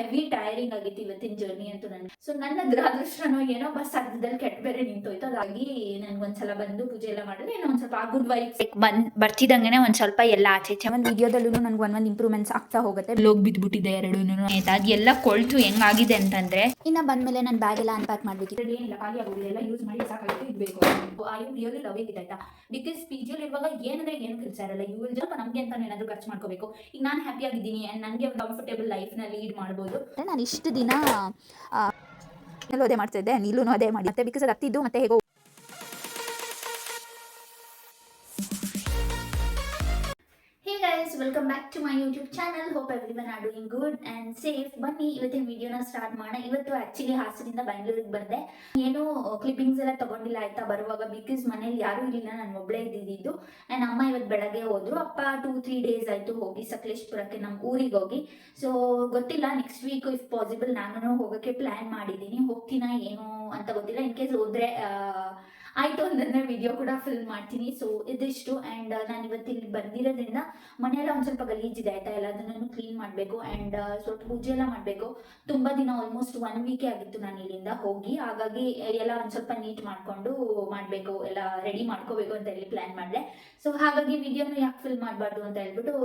Heavy tiring ಆಗಿತ್ತು ಇವತ್ತಿನ journey ಅಂತೂ ನನಗೆ. ಸೊ ನನ್ನ ದುರಾದೃಷ್ಟನೋ ಏನೋ ಬಸ್ ಅರ್ಧದಲ್ಲಿ ಕೆಟ್ಟ ಬೇರೆ ನಿಂತೋಯ್ತು. ಅದಾಗಿ ನನ್ಗೊಂದ್ಸಲ ಬಂದು ಪೂಜೆ ಎಲ್ಲ ಮಾಡಿದ್ರೆ ಏನೋ ಒಂದ್ ಸ್ವಲ್ಪ ಗುಡ್ ವೈಬ್ಸ್ ಬರ್ತಿದಂಗೆ ಒಂದ್ ಸ್ವಲ್ಪ ಎಲ್ಲ ಆಚೆ ಒಂದು ವಿಡಿಯೋದಲ್ಲೂ ನನ್ಗೆ ಒಂದೊಂದು ಇಂಪ್ರೂವ್ಮೆಂಟ್ಸ್ ಆಗ್ತಾ ಹೋಗುತ್ತೆ. ಲೋಗ್ ಬಿದ್ಬಿಟ್ಟಿದೆ ಎರಡೂ ಅದೆಲ್ಲ ಕೊಳ್ತು ಹೆಂಗಾಗಿದೆ ಅಂತಂದ್ರೆ ಇನ್ನ ಬಂದ್ಮೇಲೆ ನಾನು ಬ್ಯಾಗ್ ಎಲ್ಲ ಅನ್ಪ್ಯಾಕ್ ಮಾಡ್ಬೇಕಿತ್ತು. ಏನಿಲ್ಲ ಖಾಲಿ ಆಗೋದಿಲ್ಲ, ಎಲ್ಲ ಯೂಸ್ ಮಾಡಿ ಸಾಕಾಗುತ್ತೆ ಇರಬೇಕು. I you really love it ಆಯ್ತಾ. ಬಿಕಾಸ್ ಪಿ ಜಿಯಲ್ಲಿ ಇರುವಾಗ ಏನಂದ್ರೆ ಏನು ಕೆಲಸ ಇರಲ್ಲ, ಯು ವಿಲ್ ಜಸ್ಟ್ ನಮಗೆ ಅಂತ ಏನಾದರೂ ಖರ್ಚು ಮಾಡ್ಕೋಬೇಕು. ಈಗ ನಾನು ಹ್ಯಾಪಿ ಆಗಿದ್ದೀನಿ ಆ್ಯಂಡ್ ನನಗೆ ಒಂದು ಕಂಫರ್ಟೇಬಲ್ ಲೈಫ್ನ ಲೀಡ್ ಮಾಡ್ಬೋದು. ನಾನು ಇಷ್ಟು ದಿನ ಅದೇ ಮಾಡ್ತಿದ್ದೆ, ನೀಲೂ ಅದೇ ಮಾಡಿ ಮತ್ತೆ ಬಿಕಾಸ್ ಅದು ಹತ್ತಿದ್ದು ಮತ್ತೆ ಹೇಗೋ. Welcome back to my YouTube channel. Hope everyone are doing good and safe. ಬನ್ನಿ ಇವತ್ತಿನ ವಿಡಿಯೋನ ಸ್ಟಾರ್ಟ್ ಮಾಡೋಣ. ಇವತ್ತು ಆ್ಯಕ್ಚುಲಿ ಹಾಸನದಿಂದ ಬೆಂಗಳೂರಿಗೆ ಬಂದೆ. ಏನೋ ಕ್ಲಿಪ್ಪಿಂಗ್ಸ್ ಎಲ್ಲ ತಗೊಂಡಿಲ್ಲ ಆಯ್ತಾ ಬರುವಾಗ, ಬಿಕಾಸ್ ಮನೇಲಿ ಯಾರೂ ಇರಲಿಲ್ಲ, ನಾನು ಒಬ್ಬಳೇ ಇದ್ದಿದ್ದು. ಆ್ಯಂಡ್ ಅಮ್ಮ ಇವತ್ತು ಬೆಳಗ್ಗೆ ಹೋದ್ರು, ಅಪ್ಪ 2-3 ಡೇಸ್ ಆಯಿತು ಹೋಗಿ ಸಕಲೇಶ್ಪುರಕ್ಕೆ, ನಮ್ಮ ಊರಿಗೆ ಹೋಗಿ. ಸೊ ಗೊತ್ತಿಲ್ಲ, ನೆಕ್ಸ್ಟ್ ವೀಕ್ ಇಫ್ ಪಾಸಿಬಲ್ ನಾನು ಹೋಗೋಕ್ಕೆ ಪ್ಲ್ಯಾನ್ ಮಾಡಿದ್ದೀನಿ. ಹೋಗ್ತೀನಾ ಏನು ಅಂತ ಗೊತ್ತಿಲ್ಲ. ಇನ್ ಕೇಸ್ ಹೋದರೆ ಆಯಿತು ಅಂತಂದರೆ ವಿಡಿಯೋ ಕೂಡ ಫಿಲ್ಮ್ ಮಾಡ್ತೀನಿ. ಸೊ ಇದಿಷ್ಟು. ಆ್ಯಂಡ್ ನಾನು ಇವತ್ತು ಇಲ್ಲಿ ಬಂದಿರೋದ್ರಿಂದ ಮನೆಯೆಲ್ಲ ಒಂದು ಸ್ವಲ್ಪ ಗಲೀಜಿದೆ ಆಯಿತಾ, ಎಲ್ಲದನ್ನು ಕ್ಲೀನ್ ಮಾಡಬೇಕು. ಆ್ಯಂಡ್ ಸ್ವಲ್ಪ ಪೂಜೆ ಎಲ್ಲ ಮಾಡಬೇಕು. ತುಂಬ ದಿನ ಆಲ್ಮೋಸ್ಟ್ 1 ವೀಕೇ ಆಗಿತ್ತು ನಾನು ಇಲ್ಲಿಂದ ಹೋಗಿ. ಹಾಗಾಗಿ ಎಲ್ಲ ಒಂದು ಸ್ವಲ್ಪ ನೀಟ್ ಮಾಡಿಕೊಂಡು ಮಾಡಬೇಕು, ಎಲ್ಲ ರೆಡಿ ಮಾಡ್ಕೋಬೇಕು ಅಂತ ಹೇಳಿ ಪ್ಲ್ಯಾನ್ ಮಾಡಿದೆ. ಸೊ ಹಾಗಾಗಿ ವಿಡಿಯೋನ ಯಾಕೆ ಫಿಲ್ಮ್ ಮಾಡಬಾರ್ದು ಅಂತ ಹೇಳ್ಬಿಟ್ಟು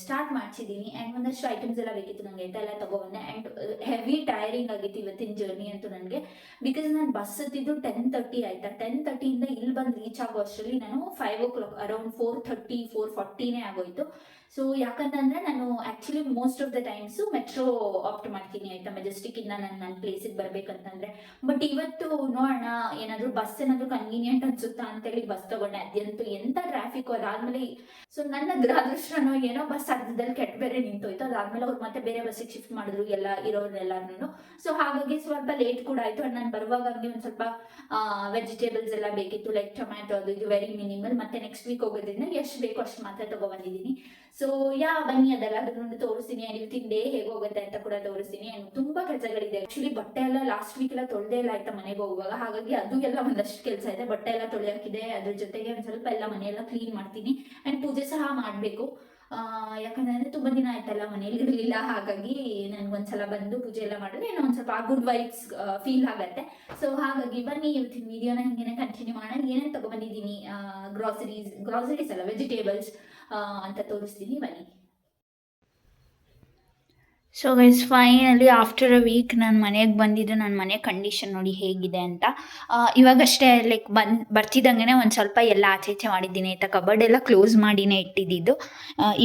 ಸ್ಟಾರ್ಟ್ ಮಾಡಿಸಿದ್ದೀನಿ. ಆ್ಯಂಡ್ ಒಂದಷ್ಟು ಐಟಮ್ಸ್ ಎಲ್ಲ ಬೇಕಿತ್ತು ನನಗೆ ಆಯ್ತಾ, ಎಲ್ಲ ತೊಗೊಬಂದೆ. ಆ್ಯಂಡ್ ಹೆವಿ ಟೈರಿಂಗ್ ಆಗಿತ್ತು ಇವತ್ತಿನ ಜರ್ನಿ ಅಂತೂ ನನಗೆ. ಬಿಕಾಸ್ ನಾನು ಬಸ್ ಹತ್ತಿದ್ದು 10:30 ಆಯಿತಾ. 10:30ಇಂದ ಇಲ್ಲಿ ಬಂದು ರೀಚ್ ಆಗೋ ಅಷ್ಟರಲ್ಲಿ ನಾನು 5 o'clock ಅರೌಂಡ್ 4:30 4:40 ಆಗೋಯ್ತು. ಸೊ ಯಾಕಂತಂದರೆ ನಾನು actually most of the times metro opt ಮಾಡ್ತೀನಿ ಆಯಿತಾ, ಮೆಜೆಸ್ಟಿಕ್ಕಿಂದ ನನ್ನ ಪ್ಲೇಸಿಗೆ ಬರಬೇಕಂತಂದರೆ. ಬಟ್ ಇವತ್ತು ನೋಡೋಣ, ಏನಾದರೂ ಬಸ್ ಏನಾದರೂ ಕನ್ವೀನಿಯೆಂಟ್ ಅನಿಸುತ್ತಾ ಅಂತೇಳಿ ಬಸ್ ತೊಗೊಂಡೆ. ಅದಂತೂ ಎಂಥ ಟ್ರಾಫಿಕ್ಕು. ಅದಾದಮೇಲೆ ಸೊ ನನ್ನ ದುರಾದೃಷ್ಟನೋ ಏನೋ ಬಸ್ ಅರ್ಧದಲ್ಲಿ ಕೆಟ್ಟ ಬೇರೆ ನಿಂತೋಯ್ತು. ಅದಾದಮೇಲೆ ಅವ್ರು ಮತ್ತೆ ಬೇರೆ ಬಸ್ಸಿಗೆ ಶಿಫ್ಟ್ ಮಾಡಿದ್ರು ಇರೋರೆಲ್ಲರೂ. ಸೊ ಹಾಗಾಗಿ ಸ್ವಲ್ಪ ಲೇಟ್ ಕೂಡ ಆಯಿತು. ಆ್ಯಂಡ್ ನಾನು ಬರುವಾಗ ನನಗೆ ಒಂದು ಸ್ವಲ್ಪ ವೆಜಿಟೇಬಲ್ಸ್ ಎಲ್ಲ ಬೇಕಿತ್ತು, ಲೈಕ್ ಟೊಮ್ಯಾಟೊ, ಅದು ಇದು ವೆರಿ ಮಿನಿಮಲ್. ಮತ್ತೆ ನೆಕ್ಸ್ಟ್ ವೀಕ್ ಹೋಗೋದ್ರಿಂದ ಎಷ್ಟು ಬೇಕೋ ಅಷ್ಟು ಮಾತ್ರ ತೊಗೊಬಂದಿದ್ದೀನಿ. ಸೊ ಬನ್ನಿ ಅದೆಲ್ಲ ಅದನ್ನು ತೋರಿಸ್ತೀನಿ. ಆ್ಯಂಡ್ ಇವತ್ತಿನ ಡೇ ಹೇಗೆ ಹೋಗುತ್ತೆ ಅಂತ ಕೂಡ ತೋರಿಸ್ತೀನಿ. ಆ್ಯಂಡ್ ತುಂಬ ಕೆಲಸಗಳಿದೆ. ಆ್ಯಕ್ಚುಲಿ ಬಟ್ಟೆ ಎಲ್ಲ ಲಾಸ್ಟ್ ವೀಕ್ ಎಲ್ಲ ತೊಳೆದೇ ಇಲ್ಲ ಆಯ್ತಾ ಮನೆಗೆ ಹೋಗುವಾಗ. ಹಾಗಾಗಿ ಅದು ಎಲ್ಲ ಒಂದಷ್ಟು ಕೆಲಸ ಇದೆ. ಬಟ್ಟೆ ಎಲ್ಲ ತೊಳೆಯೋಕಿದೆ, ಅದ್ರ ಜೊತೆಗೆ ಒಂದು ಸ್ವಲ್ಪ ಎಲ್ಲ ಮನೆಯೆಲ್ಲ ಕ್ಲೀನ್ ಮಾಡ್ತೀನಿ. ಆ್ಯಂಡ್ ಪೂಜೆ ಸಹ ಮಾಡಬೇಕು. ಯಾಕಂದರೆ ತುಂಬ ದಿನ ಆಯ್ತಲ್ಲ ಮನೇಲಿ ಇರಲಿಲ್ಲ. ಹಾಗಾಗಿ ನನಗೊಂದ್ಸಲ ಬಂದು ಪೂಜೆ ಎಲ್ಲ ಮಾಡಿದ್ರೆ ಏನೋ ಒಂದು ಸ್ವಲ್ಪ ಗುಡ್ ವೈಬ್ಸ್ ಫೀಲ್ ಆಗುತ್ತೆ. ಸೊ ಹಾಗಾಗಿ ಬನ್ನಿ ಇವತ್ತಿನ ವಿಡಿಯೋನ ಹಿಂಗೆ ಕಂಟಿನ್ಯೂ ಮಾಡೋಣ. ಏನೇನು ತೊಗೊಬಂದಿದ್ದೀನಿ, ಗ್ರಾಸರೀಸ್ ಅಲ್ಲ, ವೆಜಿಟೇಬಲ್ಸ್ ಅಂತ ತೋರಿಸ್ತೀನಿ, ಬನ್ನಿ. So guys, finally after a week ನಾನು ಮನೆಗೆ ಬಂದಿದ್ದು. ನನ್ನ ಮನೆ ಕಂಡೀಷನ್ ನೋಡಿ ಹೇಗಿದೆ ಅಂತ. ಇವಾಗಷ್ಟೇ ಲೈಕ್ ಬರ್ತಿದ್ದಂಗೆ ಒಂದು ಸ್ವಲ್ಪ ಎಲ್ಲ ಆಚೆ ಮಾಡಿದ್ದೀನಿ ಆಯಿತಾ. ಕಬರ್ಡ್ ಎಲ್ಲ ಕ್ಲೋಸ್ ಮಾಡಿನೇ ಇಟ್ಟಿದ್ದು.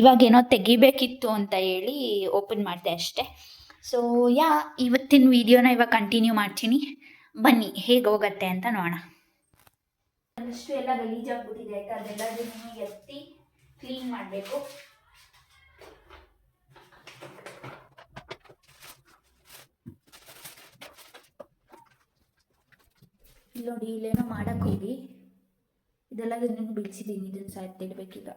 ಇವಾಗೇನೋ ತೆಗಿಬೇಕಿತ್ತು ಅಂತ ಹೇಳಿ ಓಪನ್ ಮಾಡಿದೆ ಅಷ್ಟೇ. ಸೊ ಇವತ್ತಿನ ವೀಡಿಯೋನ ಇವಾಗ ಕಂಟಿನ್ಯೂ ಮಾಡ್ತೀನಿ. ಬನ್ನಿ ಹೇಗೆ ಹೋಗುತ್ತೆ ಅಂತ ನೋಡೋಣ. ಒಂದಷ್ಟು ಎಲ್ಲ ಗಲೀಜಾಗ್ಬಿಟ್ಟಿದೆ ಆಯಿತಾ, ಅದೆಲ್ಲದನ್ನು ಎತ್ತಿ ಕ್ಲೀನ್ ಮಾಡಬೇಕು. ಇಲ್ಲಿ ನೋಡಿ, ಇಲ್ಲೇನೋ ಮಾಡೋಕ್ಕೆ ಹೋಗಿ ಇದೆಲ್ಲದನ್ನು ಬಿಡಿಸಿದ್ದೀನಿ. ಇದನ್ನು ಸಹ ಎತ್ತಿಡ್ಬೇಕೀಗ.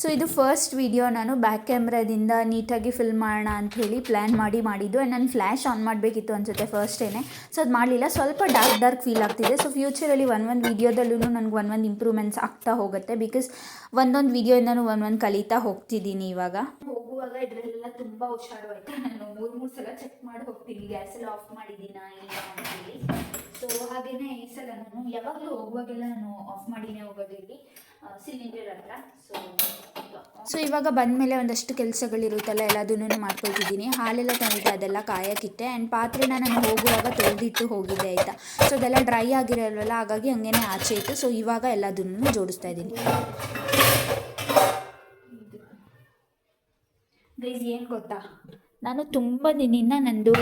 ಸೊ ಇದು ಫಸ್ಟ್ ವಿಡಿಯೋ ನಾನು ಬ್ಯಾಕ್ ಕ್ಯಾಮ್ರಾದಿಂದ ನೀಟಾಗಿ ಫಿಲ್ಮ್ ಮಾಡೋಣ ಅಂಥೇಳಿ ಪ್ಲ್ಯಾನ್ ಮಾಡಿದ್ದು. ಆ್ಯಂಡ್ ನಾನು ಫ್ಲ್ಯಾಶ್ ಆನ್ ಮಾಡಬೇಕಿತ್ತು ಅನಿಸುತ್ತೆ ಫಸ್ಟೇನೆ. ಸೊ ಅದು ಮಾಡಲಿಲ್ಲ, ಸ್ವಲ್ಪ ಡಾರ್ಕ್ ಫೀಲ್ ಆಗ್ತಿದೆ. ಸೊ ಫ್ಯೂಚರಲ್ಲಿ ಒಂದೊಂದು ವೀಡಿಯೋದಲ್ಲೂ ನನಗೆ ಒಂದೊಂದು ಇಂಪ್ರೂವ್ಮೆಂಟ್ಸ್ ಆಗ್ತಾ ಹೋಗುತ್ತೆ. ಬಿಕಾಸ್ ಒಂದೊಂದು ವೀಡಿಯೋಯಿಂದನೂ ಒಂದೊಂದು ಕಲಿತಾ ಹೋಗ್ತಿದ್ದೀನಿ. ಇವಾಗ ಹೋಗುವಾಗ ಇದರಲ್ಲೆಲ್ಲ ತುಂಬ ಹುಷಾರು ಆಯಿತಾ. ನಾನು 3 ಸಲ ಚೆಕ್ ಮಾಡಿ ಹೋಗ್ತೀನಿ, ಗ್ಯಾಸ್ ಎಲ್ಲ ಆಫ್ ಮಾಡಿದ್ದೀನಾ ಇಲ್ಲ ಅಂತೇಳಿ. ಸೊ ಹಾಗೆಯೇ ಈ ಸಲ ನಾನು ಯಾವಾಗಲೂ ಹೋಗುವಾಗೆಲ್ಲ ನಾನು ಆಫ್ ಮಾಡಿನೇ ಹೋಗೋದು ಇಲ್ಲಿ ಸಿಲಿಂಡರ್ ಹತ್ರ. ಸೊ ಇವಾಗ ಬಂದಮೇಲೆ ಒಂದಷ್ಟು ಕೆಲಸಗಳಿರುತ್ತಲ್ಲ, ಎಲ್ಲದನ್ನೂ ಮಾಡ್ಕೊಳ್ತಿದ್ದೀನಿ. ಹಾಲೆಲ್ಲ ತಂದಿದ್ದೆ, ಅದೆಲ್ಲ ಕಾಯಕ್ಕಿಟ್ಟೆ. ಆ್ಯಂಡ್ ಪಾತ್ರೆನ ನಾನು ಹೋಗುವಾಗ ತೊಳೆದಿಟ್ಟು ಹೋಗಿದ್ದೆ ಆಯಿತಾ. ಸೊ ಅದೆಲ್ಲ ಡ್ರೈ ಆಗಿರೋಲ್ವಲ್ಲ, ಹಾಗಾಗಿ ಹಂಗೇ ಆಚೆ ಇತ್ತು. ಸೊ ಇವಾಗ ಎಲ್ಲದನ್ನೂ ಜೋಡಿಸ್ತಾ ಇದ್ದೀನಿ. ಗೈಸ್, ಏನು ಗೊತ್ತಾ, ನಾನು ತುಂಬ ದಿನದಿಂದ ನಂದು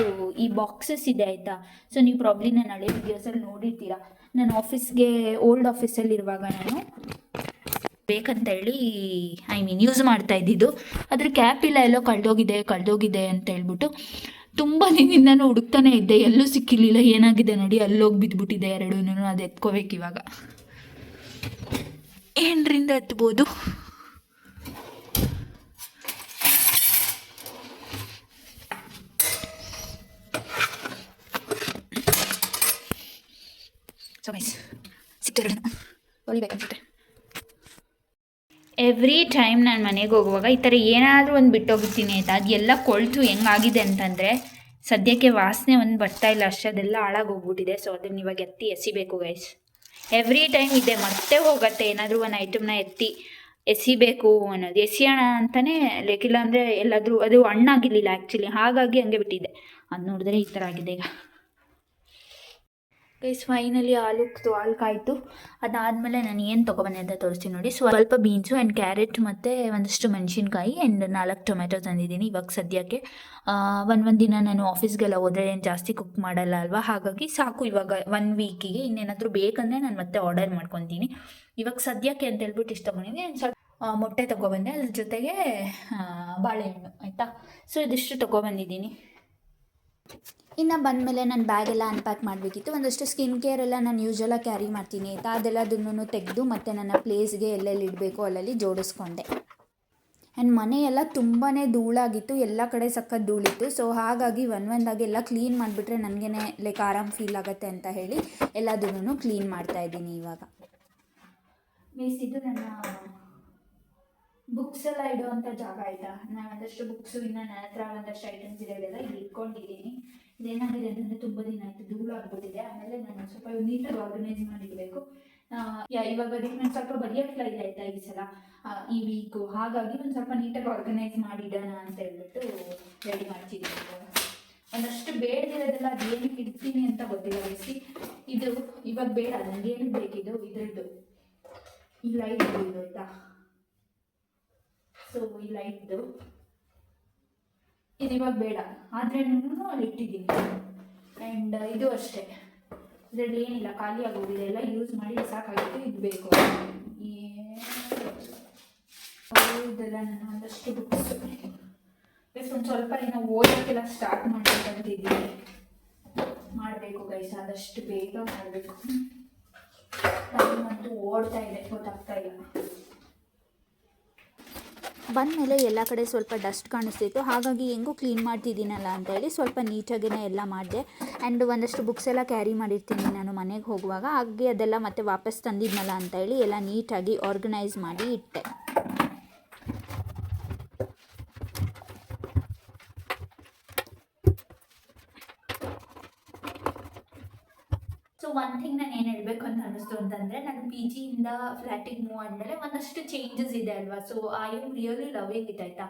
ಈ ಬಾಕ್ಸಸ್ ಇದೆ ಆಯಿತಾ. ಸೊ ನೀವು ಪ್ರಾಬ್ಲಿ ನಾನು ಹಳೆ ವೀಡಿಯೋಸಲ್ಲಿ ನೋಡಿರ್ತೀರ. ನಾನು ಆಫೀಸ್ಗೆ ಓಲ್ಡ್ ಆಫೀಸಲ್ಲಿರುವಾಗ ನಾನು ಬೇಕಂತ ಹೇಳಿ ಯೂಸ್ ಮಾಡ್ತಾ ಇದ್ದಿದ್ದು. ಅದ್ರ ಕ್ಯಾಪ್ ಇಲ್ಲ, ಎಲ್ಲೋ ಕಳೆದೋಗಿದೆ ಅಂತ ಹೇಳ್ಬಿಟ್ಟು ತುಂಬ ದಿನದಿಂದ ನಾನು ಹುಡುಕ್ತಾನೆ ಇದ್ದೆ, ಎಲ್ಲೂ ಸಿಕ್ಕಿರಲಿಲ್ಲ. ಏನಾಗಿದೆ ನೋಡಿ, ಅಲ್ಲೋಗಿ ಬಿದ್ದುಬಿಟ್ಟಿದೆ ಎರಡೂ. ಅದು ಎತ್ಕೋಬೇಕು ಇವಾಗ. 8ರಿಂದ ಎತ್ಬೋದು. ಸೊ ಗೈಸ್, ಸಿಕ್ಕಿರೋಣ ತೊಳಿಬೇಕನ್ಸುತ್ತೆ. ಎವ್ರಿ ಟೈಮ್ ನಾನು ಮನೆಗೆ ಹೋಗುವಾಗ ಈ ಥರ ಏನಾದರೂ ಒಂದು ಬಿಟ್ಟೋಗಿರ್ತೀನಿ ಆಯಿತಾ, ಅದು ಎಲ್ಲ ಕೊಳ್ತು ಹೆಂಗಾಗಿದೆ ಅಂತಂದರೆ ಸದ್ಯಕ್ಕೆ ವಾಸನೆ ಒಂದು ಬರ್ತಾ ಇಲ್ಲ ಅಷ್ಟೇ, ಅದೆಲ್ಲ ಹಾಳಾಗೋಗ್ಬಿಟ್ಟಿದೆ. ಸೊ ಅದನ್ನು ಇವಾಗ ಎತ್ತಿ ಎಸಿಬೇಕು ಗೈಸ್. ಎವ್ರಿ ಟೈಮ್ ಇದೆ, ಮತ್ತೆ ಹೋಗುತ್ತೆ ಏನಾದರೂ ಒಂದು ಐಟಮ್ನ ಎತ್ತಿ ಎಸಿಬೇಕು ಅನ್ನೋದು. ಎಸಿಯೋಣ ಅಂತಲೇ ಲೆಕ್ಕಿಲ್ಲ ಅಂದರೆ ಎಲ್ಲಾದರೂ ಅದು ಹಣ್ಣಾಗಿರಲಿಲ್ಲ ಆ್ಯಕ್ಚುಲಿ, ಹಾಗಾಗಿ ಹಂಗೆ ಬಿಟ್ಟಿದ್ದೆ. ಅದು ನೋಡಿದ್ರೆ ಈ ಥರ ಆಗಿದೆ ಈಗ ಗೈಸ್. ಫೈನಲಿ ಹಾಲು ಕಾಯಿತು. ಅದಾದಮೇಲೆ ನಾನು ಏನು ತೊಗೊಬನ್ನಿ ಅಂತ ತೋರಿಸ್ತೀನಿ ನೋಡಿ. ಸ್ವಲ್ಪ ಬೀನ್ಸು ಆ್ಯಂಡ್ ಕ್ಯಾರೆಟ್ ಮತ್ತು ಒಂದಷ್ಟು ಮೆಣಸಿನ್ಕಾಯಿ ಆ್ಯಂಡ್ 4 ಟೊಮೆಟೊ ತಂದಿದ್ದೀನಿ ಇವಾಗ ಸದ್ಯಕ್ಕೆ. ಒಂದು ದಿನ ನಾನು ಆಫೀಸ್ಗೆಲ್ಲ ಹೋದರೆ ಏನು ಜಾಸ್ತಿ ಕುಕ್ ಮಾಡಲ್ಲ ಅಲ್ವಾ, ಹಾಗಾಗಿ ಸಾಕು ಇವಾಗ 1 ವೀಕಿಗೆ. ಇನ್ನೇನಾದರೂ ಬೇಕಂದರೆ ನಾನು ಮತ್ತೆ ಆರ್ಡರ್ ಮಾಡ್ಕೊತೀನಿ. ಇವಾಗ ಸದ್ಯಕ್ಕೆ ಅಂತ ಹೇಳ್ಬಿಟ್ಟು ಇಷ್ಟ ತೊಗೊಂಡಿದ್ದೀನಿ. ಸ್ವಲ್ಪ ಮೊಟ್ಟೆ ತೊಗೊಬಂದೆ, ಅದ್ರ ಜೊತೆಗೆ ಬಾಳೆಹಣ್ಣು ಆಯಿತಾ. ಸೊ ಇದಿಷ್ಟು ತೊಗೊಬಂದಿದ್ದೀನಿ. ಇನ್ನು ಬಂದಮೇಲೆ ನಾನು ಬ್ಯಾಗೆಲ್ಲ ಅನ್ಪ್ಯಾಕ್ ಮಾಡಬೇಕಿತ್ತು. ಒಂದಷ್ಟು ಸ್ಕಿನ್ ಕೇರ್ ಎಲ್ಲ ನಾನು ಯೂಶಲಾಗಿ ಕ್ಯಾರಿ ಮಾಡ್ತೀನಿ ಆಯಿತಾ, ಅದೆಲ್ಲದನ್ನು ತೆಗೆದು ಮತ್ತು ನನ್ನ ಪ್ಲೇಸ್ಗೆ ಎಲ್ಲೆಲ್ಲಿ ಇಡಬೇಕು ಅಲ್ಲಲ್ಲಿ ಜೋಡಿಸ್ಕೊಂಡೆ. ಆ್ಯಂಡ್ ಮನೆಯೆಲ್ಲ ತುಂಬಾ ಧೂಳಾಗಿತ್ತು, ಎಲ್ಲ ಕಡೆ ಸಖತ್ ಧೂಳಿತ್ತು. ಸೊ ಹಾಗಾಗಿ ಒಂದಾಗಿ ಎಲ್ಲ ಕ್ಲೀನ್ ಮಾಡಿಬಿಟ್ರೆ ನನಗೇ ಲೈಕ್ ಆರಾಮ್ ಫೀಲ್ ಆಗುತ್ತೆ ಅಂತ ಹೇಳಿ ಎಲ್ಲದನ್ನು ಕ್ಲೀನ್ ಮಾಡ್ತಾಯಿದ್ದೀನಿ ಇವಾಗ. ಮೀನ್ಸ್ ಇದು ನನ್ನ ಬುಕ್ಸ್ ಎಲ್ಲ ಇಡುವಂಥ ಜಾಗ ಆಯಿತಾ. ನಾನು ಒಂದಷ್ಟು ಬುಕ್ಸು, ಇನ್ನು ನನ್ನ ಹತ್ರ ಒಂದಷ್ಟು ಐಟಮ್ಸ್ ಇದೆಲ್ಲ ಇಲ್ಲಿ ಇಟ್ಕೊಂಡಿದ್ದೀನಿ. ಇದೇನಾಗಿದೆ ಅಂತಂದರೆ ತುಂಬ ದಿನ ಆಯಿತು, ಧೂಳಾಗ್ಬಿಟ್ಟಿದೆ. ಆಮೇಲೆ ನಾನು ಸ್ವಲ್ಪ ನೀಟಾಗಿ ಆರ್ಗನೈಸ್ ಮಾಡಿಡಬೇಕು. ಇವಾಗ ಅದಕ್ಕೆ ನಾನು ಸ್ವಲ್ಪ ಬರೆಯೋಕ್ಕೆಲ್ಲ ಇದೆ ಆಯಿತಾ ಈ ಸಲ, ಈ ವೀಕು. ಹಾಗಾಗಿ ಒಂದು ಸ್ವಲ್ಪ ನೀಟಾಗಿ ಆರ್ಗನೈಸ್ ಮಾಡಿಡೋಣ ಅಂತ ಹೇಳ್ಬಿಟ್ಟು ರೆಡಿ ಮಾಡ್ತಿದ್ದೀನಿ. ಒಂದಷ್ಟು ಬೇಡದಿರೋದೆಲ್ಲ ಅದೇನಕ್ಕೆ ಇಡ್ತೀನಿ ಅಂತ ಗೊತ್ತಿಲ್ಲ ವಯಸ್ಸಿ. ಇದು ಇವಾಗ ಬೇಡ, ನನಗೆ ಏನಕ್ಕೆ ಬೇಕಿದ್ದು ಇದ್ರದ್ದು ಈ ಲೈಟ್ ಇದು ಆಯಿತಾ. ಸೊ ಈ ಲೈಟ್ದು ಇದು ಇವಾಗ ಬೇಡ, ಆದರೆ ಅಲ್ಲಿ ಇಟ್ಟಿದ್ದೀನಿ. ಆ್ಯಂಡ್ ಇದು ಅಷ್ಟೇ, ಇದರಲ್ಲಿ ಏನಿಲ್ಲ, ಖಾಲಿ ಆಗೋಗಿದೆ, ಎಲ್ಲ ಯೂಸ್ ಮಾಡಿ ಸಾಕಾಗಿತ್ತು. ಇದು ಬೇಕು ಇದೆಲ್ಲ ನಾನು ಒಂದಷ್ಟು ಬುಕ್ಸ್ ಒಂದು ಸ್ವಲ್ಪ ಏನೋ ಓದೋಕ್ಕೆಲ್ಲ ಸ್ಟಾರ್ಟ್ ಮಾಡಬೇಕಂತಿದ್ದೀನಿ. ಮಾಡಬೇಕು ಗೈಸ್, ಆದಷ್ಟು ಬೇಗ ಮಾಡಬೇಕು. ಟೈಮಂತೂ ಓಡ್ತಾ ಇದೆ, ಗೊತ್ತಾಗ್ತಾ ಇಲ್ಲ. ಬಂದಮೇಲೆ ಎಲ್ಲ ಕಡೆ ಸ್ವಲ್ಪ ಡಸ್ಟ್ ಕಾಣಿಸ್ತಿತ್ತು, ಹಾಗಾಗಿ ಹೆಂಗೂ ಕ್ಲೀನ್ ಮಾಡ್ತಿದ್ದೀನಲ್ಲ ಅಂತ ಹೇಳಿ ಸ್ವಲ್ಪ ನೀಟಾಗಿಯೇ ಎಲ್ಲ ಮಾಡಿದೆ. ಆ್ಯಂಡ್ ಒಂದಷ್ಟು ಬುಕ್ಸ್ ಎಲ್ಲ ಕ್ಯಾರಿ ಮಾಡಿರ್ತೀನಿ ನಾನು ಮನೆಗೆ ಹೋಗುವಾಗ, ಹಾಗೆ ಅದೆಲ್ಲ ಮತ್ತೆ ವಾಪಸ್ ತಂದಿದ್ನಲ್ಲ ಅಂತ ಹೇಳಿ ಎಲ್ಲ ನೀಟಾಗಿ ಆರ್ಗನೈಸ್ ಮಾಡಿ ಇಟ್ಟೆ. ಸೊ ಒನ್ ಥಿಂಗ್ ನಾನು ಏನು ಹೇಳಬೇಕು ಅಂತ ಅನ್ನಿಸ್ತು ಅಂತಂದರೆ, ನಾನು ಪಿ ಜಿಯಿಂದ ಫ್ಲ್ಯಾಟಿಗೆ ಮೂವ್ ಆದಮೇಲೆ ಒಂದಷ್ಟು ಚೇಂಜಸ್ ಇದೆ ಅಲ್ವಾ. So I am really loving it ಆಯಿತಾ.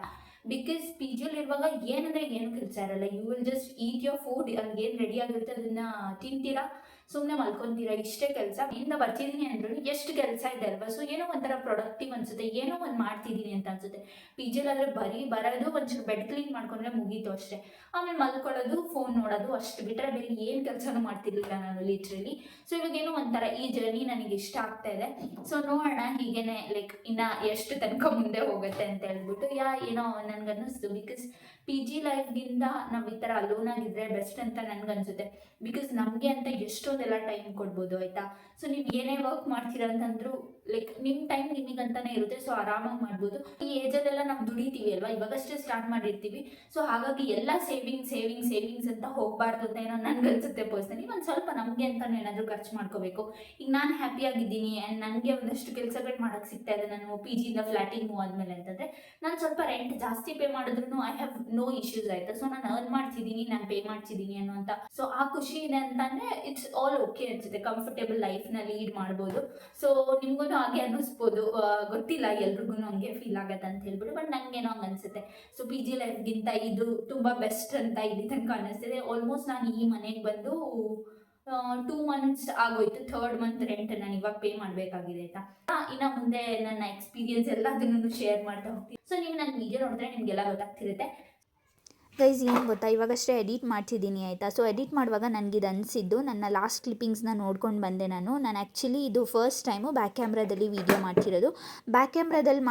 ಬಿಕಾಸ್ ಪಿ ಜಿಯಲ್ಲಿರುವಾಗ ಏನಂದರೆ ಏನು ಕೆಲಸ ಇರಲ್ಲ. You will just eat your food, ಅಲ್ಲಿ ಏನು ರೆಡಿ ಆಗಿರುತ್ತೆ ಅದನ್ನು ತಿಂತೀರಾ, ಸುಮ್ಮನೆ ಮಲ್ಕೊತೀರಾ, ಇಷ್ಟೇ ಕೆಲಸ. ಇಂದ ಬರ್ತಿದ್ದೀನಿ ಅಂದ್ರೂ ಎಷ್ಟು ಕೆಲಸ ಇದೆ ಅಲ್ವಾ. ಸೊ ಏನೋ ಒಂಥರ ಪ್ರೊಡಕ್ಟಿವ್ ಅನಿಸುತ್ತೆ, ಏನೋ ಒಂದು ಮಾಡ್ತಿದ್ದೀನಿ ಅಂತ ಅನಿಸುತ್ತೆ. ಪಿ ಜಿಲಾದರೆ ಬರೀ ಬರೋದು, ಒಂಚೂರು ಬೆಡ್ ಕ್ಲೀನ್ ಮಾಡ್ಕೊಂಡ್ರೆ ಮುಗೀತು ಅಷ್ಟೇ. ಆಮೇಲೆ ಮಲ್ಕೊಳ್ಳೋದು, ಫೋನ್ ನೋಡೋದು, ಅಷ್ಟು ಬಿಟ್ಟರೆ ಬೇರೆ ಏನು ಕೆಲಸನೂ ಮಾಡ್ತಿರ್ಲಿಲ್ಲ ನಾನು ಲಿಟ್ರಲಿ. ಸೊ ಇವಾಗೇನೋ ಒಂಥರ ಈ ಜರ್ನಿ ನನಗೆ ಇಷ್ಟ ಆಗ್ತಾ ಇದೆ. ಸೊ ನೋಡೋಣ ಹೀಗೇನೆ ಲೈಕ್ ಇನ್ನು ಎಷ್ಟು ತನಕ ಮುಂದೆ ಹೋಗುತ್ತೆ ಅಂತ ಹೇಳ್ಬಿಟ್ಟು ಏನೋ ನನಗನ್ನಿಸ್ತು. ಬಿಕಾಸ್ ಪಿ ಜಿ ಲೈಫ್ಗಿಂತ ನಾವು ಈ ಥರ ಅಲೋನ್ ಆಗಿದ್ರೆ ಬೆಸ್ಟ್ ಅಂತ ನನಗನ್ಸುತ್ತೆ. ಬಿಕಾಸ್ ನಮಗೆ ಅಂತ ಎಷ್ಟೊಂದೆಲ್ಲ ಟೈಮ್ ಕೊಡ್ಬೋದು ಆಯಿತಾ. ಸೊ ನೀವು ಏನೇ ವರ್ಕ್ ಮಾಡ್ತೀರಾ ಅಂತಂದ್ರೂ ಲೈಕ್ ನಿಮ್ಮ ಟೈಮ್ ನಿಮಗಂತಾನೆ ಇರುತ್ತೆ. ಸೊ ಆರಾಮಾಗಿ ಮಾಡ್ಬೋದು. ಈ ಏಜಲ್ಲೆಲ್ಲ ನಾವು ದುಡಿತೀವಿ ಅಲ್ವಾ, ಇವಾಗಷ್ಟೇ ಸ್ಟಾರ್ಟ್ ಮಾಡಿರ್ತೀವಿ. ಸೊ ಹಾಗಾಗಿ ಎಲ್ಲ ಸೇವಿಂಗ್ಸ್ ಅಂತ ಹೋಗಬಾರ್ದು ಅಂತ ಏನೋ ನನಗನ್ಸುತ್ತೆ ಪರ್ಸನಲಿ. ಒಂದು ಸ್ವಲ್ಪ ನಮಗೆ ಅಂತಲೇ ಏನಾದರೂ ಖರ್ಚು ಮಾಡ್ಕೋಬೇಕು. ಈಗ ನಾನು ಹ್ಯಾಪಿಯಾಗಿದ್ದೀನಿ ಆ್ಯಂಡ್ ನನಗೆ ಒಂದಷ್ಟು ಕೆಲಸಗಳು ಮಾಡೋಕ್ಕೆ ಸಿಗ್ತಾ ಇದೆ. ನಾನು ಪಿ ಜಿಯಿಂದ ಫ್ಲ್ಯಾಟಿಗೆ ಮೂವ್ ಆದಮೇಲೆ ಅಂತಂದರೆ ನಾನು ಸ್ವಲ್ಪ ರೆಂಟ್ ಜಾಸ್ತಿ ಪೇ ಮಾಡಿದ್ರು ಐ ಹ್ಯಾವ್ ನೋ ಇಶ್ಯೂಸ್ ಆಯಿತಾ. ಸೊ ನಾನು ಅರ್ನ್ ಮಾಡ್ತಿದ್ದೀನಿ, ನಾನು ಪೇ ಮಾಡ್ತಿದ್ದೀನಿ ಅನ್ನೋಂಥ ಸೊ ಆ ಖುಷಿ ಇದೆ ಅಂತಂದರೆ ಇಟ್ಸ್ ಆಲ್ ಓಕೆ ಅನಿಸುತ್ತೆ. ಕಂಫರ್ಟೇಬಲ್ ಲೈಫ್ನ ಲೀಡ್ ಮಾಡ್ಬೋದು. ಸೊ ನಿಮಗೂ ಹಾಗೆ ಅನ್ನಿಸ್ಬೋದು, ಗೊತ್ತಿಲ್ಲ ಎಲ್ರಿಗೂ ಹಂಗೆ ಫೀಲ್ ಆಗತ್ತೆ ಅಂತ ಹೇಳ್ಬಿಟ್ಟು, ಬಟ್ ನನಗೇನೋ ಹಂಗೆ ಅನಿಸುತ್ತೆ. ಸೊ ಪಿ ಜಿ ಲೈಫ್ಗಿಂತ ಇದು ತುಂಬ ಬೆಸ್ಟ್ ಅಂತ ಇಲ್ಲಿ ತನಕ ಅನ್ನಿಸ್ತಿದೆ. ಆಲ್ಮೋಸ್ಟ್ ನಾನು ಈ ಮನೆಗೆ ಬಂದು 2 ಮಂತ್ಸ್ ಆಗೋಯ್ತು. 3rd ಮಂತ್ ರೆಂಟ್ ನಾನು ಇವಾಗ ಪೇ ಮಾಡಬೇಕಾಗಿದೆ ಆಯಿತಾ. ಇನ್ನು ಮುಂದೆ ನನ್ನ ಎಕ್ಸ್ಪೀರಿಯನ್ಸ್ ಎಲ್ಲದನ್ನು ಶೇರ್ ಮಾಡ್ತಾ ಹೋಗ್ತೀನಿ. ಸೊ ನೀವು ನನ್ನ ವಿಡಿಯೋ ನೋಡಿದ್ರೆ ನಿಮಗೆಲ್ಲ ಗೊತ್ತಾಗ್ತಿರುತ್ತೆ. ಗೈಸ್ ಏನು ಗೊತ್ತಾ, ಇವಾಗಷ್ಟೇ ಎಡಿಟ್ ಮಾಡ್ತಿದ್ದೀನಿ ಆಯಿತಾ. ಸೊ ಎಡಿಟ್ ಮಾಡುವಾಗ ನನಗಿದು ಅನಿಸಿದ್ದು, ನನ್ನ ಲಾಸ್ಟ್ ಕ್ಲಿಪ್ಪಿಂಗ್ಸ್ನ ನೋಡ್ಕೊಂಡು ಬಂದೆ ನಾನು ಆ್ಯಕ್ಚುಲಿ ಇದು ಫಸ್ಟ್ ಟೈಮು ಬ್ಯಾಕ್ ಕ್ಯಾಮ್ರಾದಲ್ಲಿ ವೀಡಿಯೋ ಮಾಡ್ತಿರೋದು. ಬ್ಯಾಕ್ ಕ್ಯಾಮ್ರಾದಲ್ಲಿ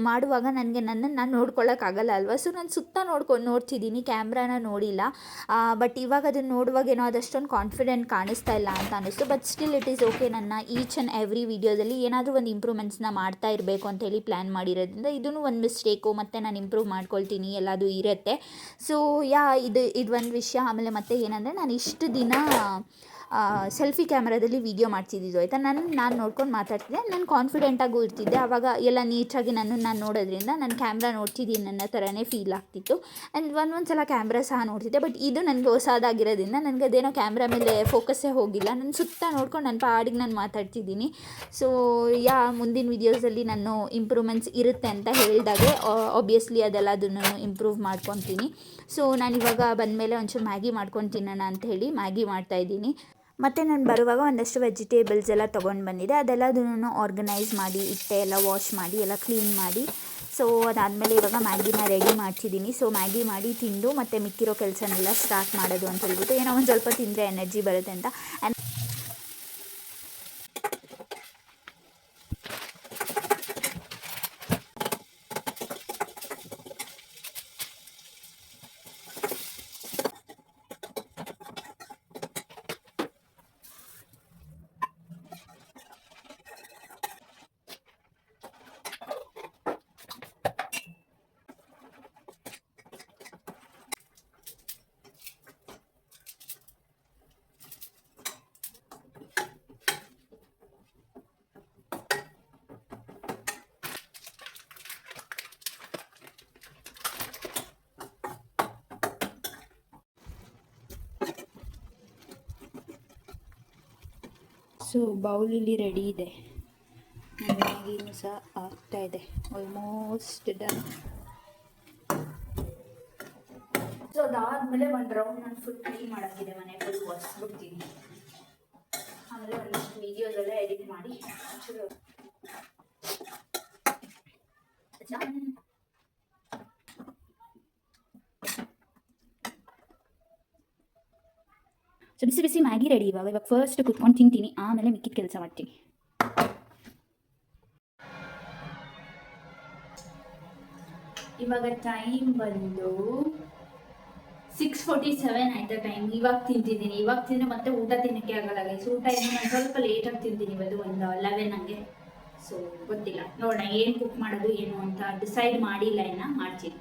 ಮಾಡುವಾಗ ನನಗೆ ನನ್ನನ್ನು ನಾನು ನೋಡ್ಕೊಳ್ಳೋಕ್ಕಾಗಲ್ಲ ಅಲ್ವಾ. ಸೊ ನಾನು ಸುತ್ತ ನೋಡ್ತಿದ್ದೀನಿ, ಕ್ಯಾಮ್ರಾನ ನೋಡಿಲ್ಲ. ಬಟ್ ಇವಾಗ ಅದನ್ನು ನೋಡುವಾಗ ಏನೋ ಅದಷ್ಟೊಂದು ಕಾನ್ಫಿಡೆಂಟ್ ಕಾಣಿಸ್ತಾ ಇಲ್ಲ ಅಂತ ಅನ್ನಿಸ್ತು. But still it is okay. ನನ್ನ ಈಚ್ ಆ್ಯಂಡ್ ಎವ್ರಿ ವೀಡಿಯೋದಲ್ಲಿ ಏನಾದರೂ ಒಂದು ಇಂಪ್ರೂವ್ಮೆಂಟ್ಸ್ನ ಮಾಡ್ತಾ ಇರಬೇಕು ಅಂತ ಹೇಳಿ ಪ್ಲ್ಯಾನ್ ಮಾಡಿರೋದ್ರಿಂದ ಇದೂ ಒಂದು ಮಿಸ್ಟೇಕು, ಮತ್ತು ನಾನು ಇಂಪ್ರೂವ್ ಮಾಡ್ಕೊಳ್ತೀನಿ, ಎಲ್ಲದೂ ಇರುತ್ತೆ. ಸೊ ಇದು ಒಂದು ವಿಷಯ. ಆಮೇಲೆ ಮತ್ತೆ ಏನಂದರೆ, ನಾನು ಇಷ್ಟು ದಿನ ಸೆಲ್ಫಿ ಕ್ಯಾಮ್ರಾದಲ್ಲಿ ವೀಡಿಯೋ ಮಾಡ್ತಿದ್ದಿದ್ದು ಆಯಿತಾ. ನಾನು ನೋಡ್ಕೊಂಡು ಮಾತಾಡ್ತಿದ್ದೆ, ನಾನು ಕಾನ್ಫಿಡೆಂಟಾಗೂ ಇರ್ತಿದ್ದೆ. ಆವಾಗ ಎಲ್ಲ ನೀಟಾಗಿ ನಾನು ನೋಡೋದ್ರಿಂದ ನಾನು ಕ್ಯಾಮ್ರಾ ನೋಡ್ತಿದ್ದೀನಿ ನನ್ನ ಥರನೇ ಫೀಲ್ ಆಗ್ತಿತ್ತು. ಆ್ಯಂಡ್ ಒಂದು ಸಲ ಕ್ಯಾಮ್ರಾ ಸಹ ನೋಡ್ತಿದ್ದೆ. ಬಟ್ ಇದು ನನಗೆ ಹೊಸದಾಗಿರೋದ್ರಿಂದ ನನಗೆ ಅದೇನೋ ಕ್ಯಾಮ್ರಾ ಮೇಲೆ ಫೋಕಸ್ಸೇ ಹೋಗಿಲ್ಲ. ನಾನು ಸುತ್ತ ನೋಡ್ಕೊಂಡು ನನ್ನ ಪಾಡಿಗೆ ನಾನು ಮಾತಾಡ್ತಿದ್ದೀನಿ. ಸೊ ಮುಂದಿನ ವೀಡಿಯೋಸಲ್ಲಿ ನಾನು ಇಂಪ್ರೂವ್ಮೆಂಟ್ಸ್ ಇರುತ್ತೆ ಅಂತ ಹೇಳಿದಾಗೆ ಆಬ್ವಿಯಸ್ಲಿ ಅದೆಲ್ಲದನ್ನು ಇಂಪ್ರೂವ್ ಮಾಡ್ಕೊತೀನಿ. ಸೊ ನಾನಿವಾಗ ಬಂದಮೇಲೆ ಒಂಚೂರು ಮ್ಯಾಗಿ ಮಾಡ್ಕೊಂಡು ತಿನ್ನೋಣ ಅಂತ ಹೇಳಿ ಮ್ಯಾಗಿ ಮಾಡ್ತಾಯಿದ್ದೀನಿ. ಮತ್ತು ನಾನು ಬರುವಾಗ ಒಂದಷ್ಟು ವೆಜಿಟೇಬಲ್ಸ್ ಎಲ್ಲ ತೊಗೊಂಡು ಬಂದಿದ್ದೆ. ಅದೆಲ್ಲದನ್ನು ಆರ್ಗನೈಸ್ ಮಾಡಿ ಇಟ್ಟೆ, ಎಲ್ಲ ವಾಶ್ ಮಾಡಿ ಎಲ್ಲ ಕ್ಲೀನ್ ಮಾಡಿ. ಸೊ ಅದಾದಮೇಲೆ ಇವಾಗ ಮ್ಯಾಗಿನ ರೆಡಿ ಮಾಡ್ತಿದ್ದೀನಿ. ಸೊ ಮ್ಯಾಗಿ ಮಾಡಿ ತಿಂದು ಮತ್ತು ಮಿಕ್ಕಿರೋ ಕೆಲಸನೆಲ್ಲ ಸ್ಟಾರ್ಟ್ ಮಾಡೋದು ಅಂತ ಹೇಳ್ಬಿಟ್ಟು, ಏನೋ ಒಂದು ಸ್ವಲ್ಪ ತಿಂದರೆ ಎನರ್ಜಿ ಬರುತ್ತೆ ಅಂತ. ಸೊ ಬೌಲಲ್ಲಿ ರೆಡಿ ಇದೆ. ಮ್ಯಾಗಿನೂ ಸಹ ಆಗ್ತಾಯಿದೆ, ಆಲ್ಮೋಸ್ಟ್ ಡನ್. ಸೊ ಅದಾದಮೇಲೆ ಒಂದು ರೌಂಡ್ ನಾನು ಫುಲ್ ಕ್ಲೀನ್ ಮಾಡೋಕ್ಕಿದೆ, ಮನೆ ಫುಲ್ ಒರೆಸ್ಬಿಡ್ತೀನಿ. ಆಮೇಲೆ ಒಂದಷ್ಟು ವೀಡಿಯೋಸೆಲ್ಲ ಎಡಿಟ್ ಮಾಡಿ ಸೊ ಬಿಸಿ ಬಿಸಿ ಮ್ಯಾಗಿ ರೆಡಿ. ಇವಾಗ ಫಸ್ಟ್ ಕುತ್ಕೊಂಡು ತಿಂತೀನಿ, ಆಮೇಲೆ ಮಿಕ್ಕಿದ ಕೆಲಸ ಮಾಡ್ತೀನಿ. ಇವಾಗ ಟೈಮ್ ಬಂದು 6:47 ಆಯ್ತಾ ಟೈಮ್. ಇವಾಗ ತಿಂತಿದ್ದೀನಿ. ಇವಾಗ ತಿಂದರೆ ಮತ್ತೆ ಊಟ ತಿನ್ನೋಕ್ಕೆ ಆಗಲ್ಲ ಗೈಸ್. ಊಟ ಇನ್ನು ನಾನು ಸ್ವಲ್ಪ ಲೇಟಾಗಿ ತಿಂತೀನಿ, ಇವತ್ತು ಒಂದು 11 ಹಂಗೆ. ಸೊ ಗೊತ್ತಿಲ್ಲ, ನೋಡೋಣ ಏನು ಕುಕ್ ಮಾಡೋದು ಏನು ಅಂತ ಡಿಸೈಡ್ ಮಾಡಿಲ್ಲ, ಇನ್ನು ಮಾಡ್ತೀನಿ.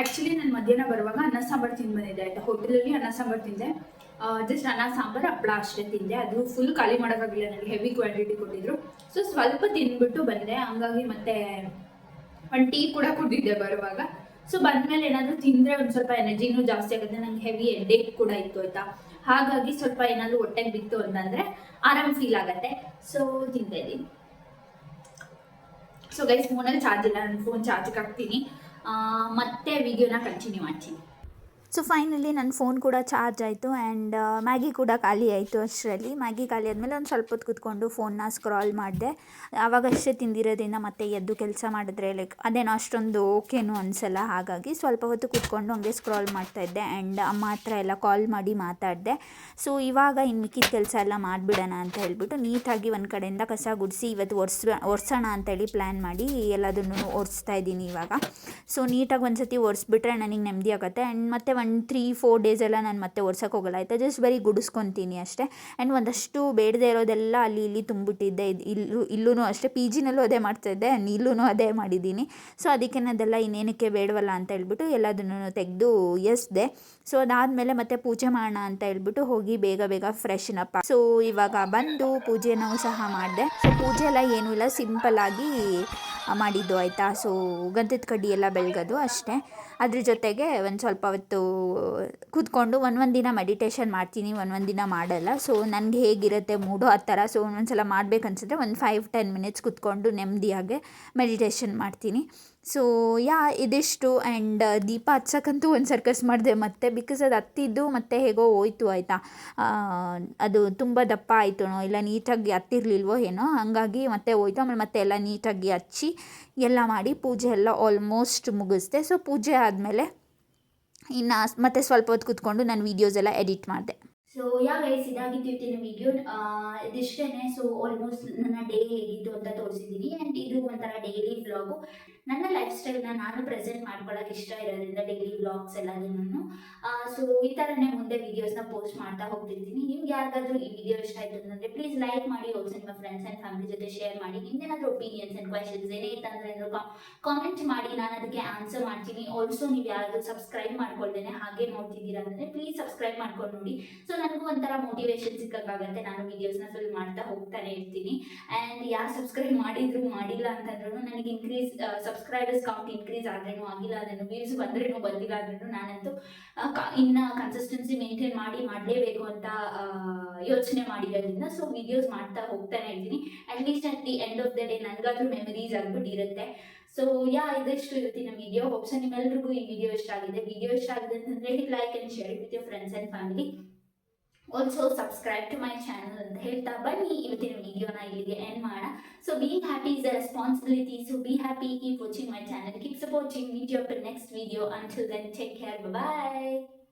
ಆ್ಯಕ್ಚುಲಿ ನಾನು ಮಧ್ಯಾಹ್ನ ಬರುವಾಗ ಅನ್ನ ಸಾಂಬಾರು ತಿಂದು ಬಂದಿದ್ದೆ ಆಯಿತಾ. ಹೋಟೆಲಲ್ಲಿ ಅನ್ನ ಸಾಂಬಾರು ತಿಂದೆ, ಜಸ್ಟ್ ಅನ್ನ ಸಾಂಬಾರು ಹಪ್ಪಳ ಅಷ್ಟೇ ತಿಂದೆ. ಅದು ಫುಲ್ ಖಾಲಿ ಮಾಡೋಕ್ಕಾಗಿಲ್ಲ, ನನಗೆ ಹೆವಿ ಕ್ವಾಂಟಿಟಿ ಕೊಟ್ಟಿದ್ರು. ಸೊ ಸ್ವಲ್ಪ ತಿಂದ್ಬಿಟ್ಟು ಬಂದೆ. ಹಂಗಾಗಿ ಮತ್ತೆ ಒಂದು ಟೀ ಕೂಡ ಕುಡಿದಿದ್ದೆ ಬರುವಾಗ. ಸೊ ಬಂದಮೇಲೆ ಏನಾದರೂ ತಿಂದರೆ ಒಂದು ಸ್ವಲ್ಪ ಎನರ್ಜಿನೂ ಜಾಸ್ತಿ ಆಗುತ್ತೆ. ನನಗೆ ಹೆವಿ ಹೆಡ್ಏಕ್ ಕೂಡ ಇತ್ತು ಆಯಿತಾ. ಹಾಗಾಗಿ ಸ್ವಲ್ಪ ಏನಾದರೂ ಹೊಟ್ಟೆಗೆ ಬಿತ್ತು ಅಂತಂದರೆ ಆರಾಮ್ ಫೀಲ್ ಆಗುತ್ತೆ. ಸೊ ತಿಂತಾ ಇದ್ದೀನಿ. ಸೊ ಗೈಸ್, ಫೋನಲ್ಲಿ ಚಾರ್ಜ್ ಇಲ್ಲ, ನನ್ನ ಫೋನ್ ಚಾರ್ಜಿಗೆ ಹಾಕ್ತೀನಿ, ಮತ್ತೆ ವಿಡಿಯೋನ ಕಂಟಿನ್ಯೂ ಮಾಡ್ತೀನಿ. ಸೊ ಫೈನಲಿ ನನ್ನ ಫೋನ್ ಕೂಡ ಚಾರ್ಜ್ ಆಯಿತು ಆ್ಯಂಡ್ ಮ್ಯಾಗಿ ಕೂಡ ಖಾಲಿ ಆಯಿತು. ಅಷ್ಟರಲ್ಲಿ ಮ್ಯಾಗಿ ಖಾಲಿ ಆದಮೇಲೆ ಒಂದು ಸ್ವಲ್ಪ ಹೊತ್ತು ಕೂತ್ಕೊಂಡು ಫೋನ್ನ ಸ್ಕ್ರಾಲ್ ಮಾಡಿದೆ. ಆವಾಗಷ್ಟೇ ತಿಂದಿರೋದ್ರಿಂದ ಮತ್ತೆ ಎದ್ದು ಕೆಲಸ ಮಾಡಿದ್ರೆ ಅದೇನೋ ಅಷ್ಟೊಂದು ಓಕೆನೂ ಅನಿಸಲ್ಲ. ಹಾಗಾಗಿ ಸ್ವಲ್ಪ ಹೊತ್ತು ಕೂತ್ಕೊಂಡು ಹಂಗೆ ಸ್ಕ್ರಾಲ್ ಮಾಡ್ತಾಯಿದ್ದೆ ಆ್ಯಂಡ್ ಅಮ್ಮ ಹತ್ರ ಎಲ್ಲ ಕಾಲ್ ಮಾಡಿ ಮಾತಾಡಿದೆ. ಸೊ ಇವಾಗ ಇನ್ನು ಮಿಕ್ಕಿದ ಕೆಲಸ ಎಲ್ಲ ಮಾಡಿಬಿಡೋಣ ಅಂತ ಹೇಳ್ಬಿಟ್ಟು ನೀಟಾಗಿ ಒಂದು ಕಡೆಯಿಂದ ಕಸ ಗುಡಿಸಿ ಇವತ್ತು ಒರೆಸೋಣ ಅಂತೇಳಿ ಪ್ಲ್ಯಾನ್ ಮಾಡಿ ಎಲ್ಲದನ್ನು ಒರೆಸ್ತಾ ಇದ್ದೀನಿ ಇವಾಗ. ಸೊ ನೀಟಾಗಿ ಒಂದು ಸತಿ ಒರೆಸ್ಬಿಟ್ರೆ ನನಗೆ ನೆಮ್ಮದಿ ಆಗುತ್ತೆ. ಆ್ಯಂಡ್ ಮತ್ತೆ 1-3-4 ಡೇಸ್ ಎಲ್ಲ ನಾನು ಮತ್ತೆ ಒರ್ಸೋಕೆ ಹೋಗಲ್ಲ ಆಯಿತಾ. ಜಸ್ಟ್ ಬರೀ ಗುಡಿಸ್ಕೊತೀನಿ ಅಷ್ಟೇ. ಆ್ಯಂಡ್ ಒಂದಷ್ಟು ಬೇಡದೇ ಇರೋದೆಲ್ಲ ಅಲ್ಲಿ ಇಲ್ಲಿ ತುಂಬಿಟ್ಟಿದ್ದೆ. ಇಲ್ಲೂ ಅಷ್ಟೇ, ಪಿ ಜಿನಲ್ಲೂ ಅದೇ ಮಾಡ್ತಾಯಿದ್ದೆ, ಇಲ್ಲೂ ಅದೇ ಮಾಡಿದ್ದೀನಿ. ಸೊ ಅದಕ್ಕೆ ಅದೆಲ್ಲ ಇನ್ನೇನಕ್ಕೆ ಬೇಡವಲ್ಲ ಅಂತ ಹೇಳ್ಬಿಟ್ಟು ಎಲ್ಲದನ್ನು ತೆಗೆದು ಎಸ್ದೆ. ಸೊ ಅದಾದಮೇಲೆ ಮತ್ತೆ ಪೂಜೆ ಮಾಡೋಣ ಅಂತ ಹೇಳ್ಬಿಟ್ಟು ಹೋಗಿ ಬೇಗ ಫ್ರೆಶನ್ ಅಪ್. ಸೊ ಇವಾಗ ಬಂದು ಪೂಜೆನೂ ಸಹ ಮಾಡಿದೆ. ಸೊ ಪೂಜೆ ಎಲ್ಲ ಏನೂ ಇಲ್ಲ, ಸಿಂಪಲ್ಲಾಗಿ ಮಾಡಿದ್ದು ಆಯಿತಾ. ಸೊ ಗಂಧದ ಕಡ್ಡಿ ಎಲ್ಲ ಬೆಳಗೋದು ಅಷ್ಟೇ. ಅದ್ರ ಜೊತೆಗೆ ಒಂದು ಸ್ವಲ್ಪ ಹೊತ್ತು ಕೂತ್ಕೊಂಡು ಒಂದು ದಿನ ಮೆಡಿಟೇಷನ್ ಮಾಡ್ತೀನಿ, ಒಂದು ದಿನ ಮಾಡಲ್ಲ. ಸೊ ನನಗೆ ಹೇಗಿರುತ್ತೆ ಮೂಡು ಆ ಥರ. ಸೊ ಒಂದೊಂದ್ಸಲ ಮಾಡ್ಬೇಕನ್ಸಿದ್ರೆ ಒಂದು 5-10 ಮಿನಿಟ್ಸ್ ಕೂತ್ಕೊಂಡು ನೆಮ್ಮದಿಯಾಗೆ ಮೆಡಿಟೇಷನ್ ಮಾಡ್ತೀನಿ. ಸೊ ಇದಿಷ್ಟು. ಆ್ಯಂಡ್ ದೀಪ ಹಚ್ಚಕ್ಕಂತೂ ಒಂದು ಸರ್ಕಸ್ ಮಾಡಿದೆ ಮತ್ತೆ, ಬಿಕಾಸ್ ಅದು ಹತ್ತಿದ್ದು ಮತ್ತೆ ಹೇಗೋ ಹೋಯ್ತು ಆಯಿತಾ. ಅದು ತುಂಬ ದಪ್ಪ ಆಯಿತು ಇಲ್ಲ ನೀಟಾಗಿ ಹತ್ತಿರಲಿಲ್ವೋ ಏನೋ, ಹಂಗಾಗಿ ಮತ್ತೆ ಹೋಯ್ತು. ಆಮೇಲೆ ಮತ್ತೆ ಎಲ್ಲ ನೀಟಾಗಿ ಹಚ್ಚಿ ಎಲ್ಲ ಮಾಡಿ ಪೂಜೆ ಎಲ್ಲ ಆಲ್ಮೋಸ್ಟ್ ಮುಗಿಸ್ದೆ. ಸೊ ಪೂಜೆ ಆದಮೇಲೆ ಇನ್ನು ಮತ್ತೆ ಸ್ವಲ್ಪ ಹೊತ್ತು ಕೂತ್ಕೊಂಡು ನಾನು ವೀಡಿಯೋಸ್ ಎಲ್ಲ ಎಡಿಟ್ ಮಾಡಿದೆ. ಸೊ ಗೈಸ್ ಇದಾಗಿತ್ತು ಇವತ್ತಿನ ವಿಡಿಯೋ. ಇದಿಷ್ಟೇನೆ. ಸೊ ಆಲ್ಮೋಸ್ಟ್ ನನ್ನ ಡೇ ಹೇಗಿತ್ತು ಅಂತ ತೋರಿಸಿದ್ದೀನಿ. ಆ್ಯಂಡ್ ಇದು ಒಂಥರ ಡೈಲಿ ವ್ಲಾಗು. ನನ್ನ ಲೈಫ್ ಸ್ಟೈಲ್ನ ನಾನು ಪ್ರೆಸೆಂಟ್ ಮಾಡ್ಕೊಳ್ಳೋಕೆ ಇಷ್ಟ ಇರೋದ್ರಿಂದ ಡೈಲಿ ವ್ಲಾಗ್ಸ್ ಎಲ್ಲದನ್ನು ಸೊ ಈ ಥರನೇ ಮುಂದೆ ವೀಡಿಯೋಸ್ನ ಪೋಸ್ಟ್ ಮಾಡ್ತಾ ಹೋಗ್ತಿರ್ತೀನಿ. ನಿಮ್ಗೆ ಯಾರಿಗಾದ್ರೂ ಈ ವಿಡಿಯೋ ಇಷ್ಟ ಆಯಿತು ಅಂತಂದರೆ ಪ್ಲೀಸ್ ಲೈಕ್ ಮಾಡಿ, ಆಲ್ಸೋ ನಿಮ್ಮ ಫ್ರೆಂಡ್ಸ್ ಆ್ಯಂಡ್ ಫ್ಯಾಮಿಲಿ ಜೊತೆ ಶೇರ್ ಮಾಡಿ. ನಿಮ್ದೇನಾದರೂ ಒಪಿನಿಯನ್ಸ್ ಆ್ಯಂಡ್ ಕ್ವೆಶನ್ಸ್ ಏನೇ ಇತ್ತಂದರೆ ಕಾಮೆಂಟ್ ಮಾಡಿ, ನಾನು ಅದಕ್ಕೆ ಆನ್ಸರ್ ಮಾಡ್ತೀನಿ. ಆಲ್ಸೋ ನೀವು ಯಾರಾದರೂ ಸಬ್ಸ್ಕ್ರೈಬ್ ಮಾಡ್ಕೊಳ್ತೇನೆ ಹಾಗೆ ನೋಡ್ತಿದ್ದೀರಾ ಅಂದರೆ ಪ್ಲೀಸ್ ಸಬ್ಸ್ಕ್ರೈಬ್ ಮಾಡ್ಕೊಂಡು ನೋಡಿ. ಸೊ ನನಗೂ ಒಂಥರ ಮೋಟಿವೇಶನ್ ಸಿಕ್ಕಾಗುತ್ತೆ, ನಾನು ವೀಡಿಯೋಸ್ನ ಫಿಲ್ ಮಾಡ್ತಾ ಹೋಗ್ತಾನೆ ಇರ್ತೀನಿ. ಆ್ಯಂಡ್ ಯಾರು ಸಬ್ಸ್ಕ್ರೈಬ್ ಮಾಡಿದ್ರು ಮಾಡಿಲ್ಲ ಅಂತಂದ್ರೂ ನನಗೆ ಸಬ್ಸ್ಕ್ರೈಬರ್ಸ್ ಕೌಂಟ್ ಇನ್ಕ್ರೀಸ್ ಆದ್ರೇನು ಆಗಿಲ್ಲ ಅದನ್ನು ವ್ಯೂಸ್ ಬಂದ್ರೇನು ಬಂದಿಲ್ಲ ಅಂದ್ರೂ ನಾನಂತೂ ಇನ್ನು ಕನ್ಸಿಸ್ಟೆನ್ಸಿ ಮೇಂಟೈನ್ ಮಾಡಲೇಬೇಕು ಅಂತ ಯೋಚನೆ ಮಾಡಿರೋದ್ರಿಂದ ಸೊ ವಿಡಿಯೋಸ್ ಮಾಡ್ತಾ ಹೋಗ್ತಾನೆ ಇರ್ತೀನಿ. At least at the end of the day ನನಗಾದ್ರೂ ಮೆಮರೀಸ್ ಆಗ್ಬಿಟ್ಟಿರುತ್ತೆ. ಸೊ ಇದಿಷ್ಟು ಇವತ್ತಿನ ವಿಡಿಯೋ. ಹೋಪ್ಸ್ ನಿಮ್ಮೆಲ್ರಿಗೂ ಈ ವಿಡಿಯೋ ಇಷ್ಟ ಆಗಿದೆ. ವಿಡಿಯೋ ಇಷ್ಟ ಆಗಿದೆ ಅಂತಂದರೆ like and share with your friends and family. Also subscribe to my channel ಅಂತ ಹೇಳ್ತಾ ಬನ್ನಿ ಇವತ್ತಿನ ವಿಡಿಯೋನ ಇಲ್ಲಿಗೆ ಎಂಡ್ ಮಾಡೋಣ. So being happy is a responsibility. So be happy, keep watching my channel, keep supporting. Meet you up in next video. Until then, take care. Bye bye.